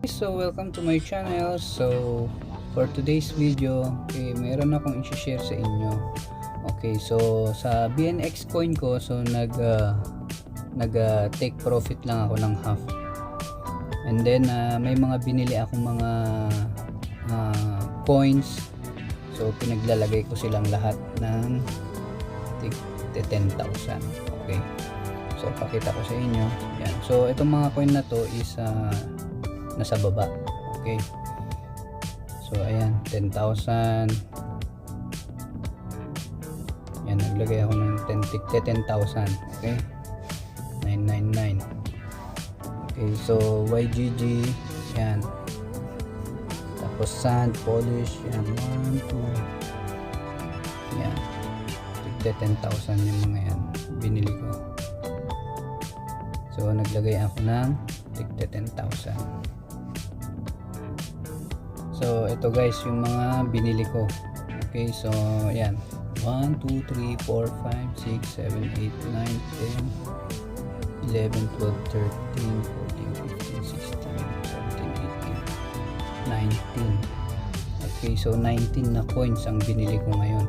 So welcome to my channel. So for today's video, okay, meron akong i-share sa inyo. Okay, so sa BNX coin ko, so take profit lang ako ng half. And then may mga binili akong mga coins. So pinaglalagay ko silang lahat ng 10,000. Okay. So pakita ko sa inyo. Yan. So itong mga coin na to is nasa baba. Okay. So ayan, 10,000. Yan, naglagay ako ng 10,000. Okay. 999. Okay, so YGG, yan. Tapos sand, polish, yan, 1, 2. Yan. 10,000 yung mga yan. Binili ko. So naglagay ako ng 10,000. So ito guys yung mga binili ko. Okay, so ayan, 1, 2, 3, 4, 5, 6, 7, 8, 9, 10, 11, 12, 13, 14, 15, 16, 17, 18, 19. Okay, so 19 na coins ang binili ko ngayon.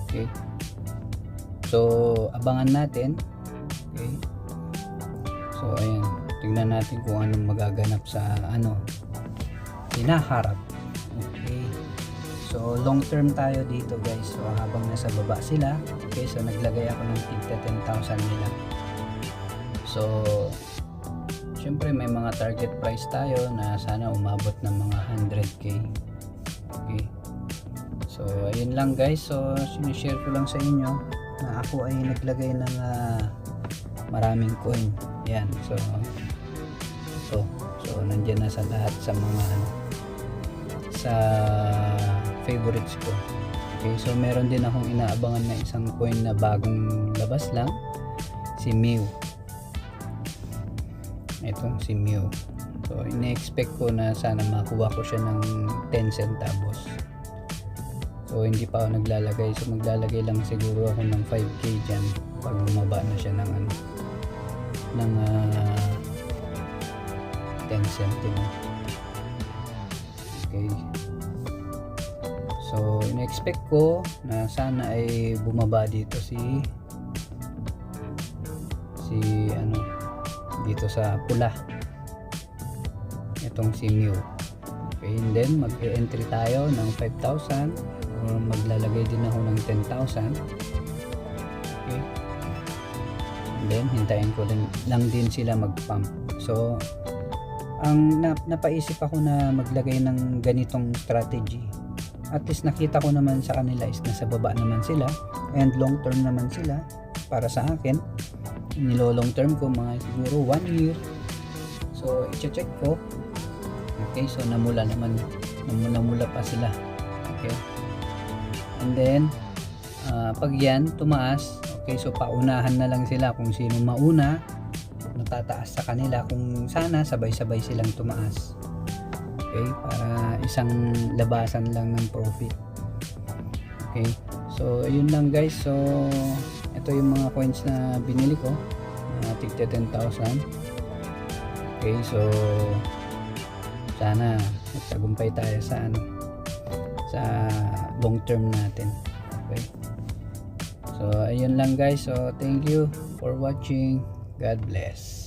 Okay, so abangan natin. Okay, so ayan, tingnan natin kung anong magaganap sa hinaharap. Okay, so long term tayo dito guys. So habang nasa baba sila, okay, so naglagay ako ng 10,000 nila. So syempre may mga target price tayo na sana umabot ng mga 100k. Okay, so ayun lang guys. So sinishare ko lang sa inyo na ako ay naglagay ng maraming coin. Yan, so ito, so nandyan na sa lahat sa mga sa favorites ko. Okay, so meron din akong inaabangan na isang coin na bagong labas lang, si Mew. Itong si Mew. So ina-expect ko na sana makuha ko siya ng 10 centavos. So hindi pa ako naglalagay. So maglalagay lang siguro ako ng 5k dyan pag bumaba na siya ng ng 10 centavos. Okay. So ina-expect ko na sana ay bumaba dito si dito sa pula, itong si Mew. Okay, and then mag-entry tayo ng 5,000 or maglalagay din ako ng 10,000. Okay, and then hintayin ko lang din sila mag-pump. So ang napaisip ako na maglagay ng ganitong strategy. At least nakita ko naman sa kanila is nasa baba naman sila and long term naman sila. Para sa akin, nilo long term ko mga siguro 1 year. So i-check ko. Okay, so namula pa sila. Okay, and then pag yan tumaas, okay, so paunahan na lang sila kung sino mauna, natataas sa kanila, kung sana sabay-sabay silang tumaas. Okay, para isang labasan lang ng profit. Okay, so yun lang guys. So ito yung mga coins na binili ko, tigta 10,000. Okay, so sana magtagumpay tayo sa sa long term natin. Okay, so ayun lang guys. So thank you for watching. God bless.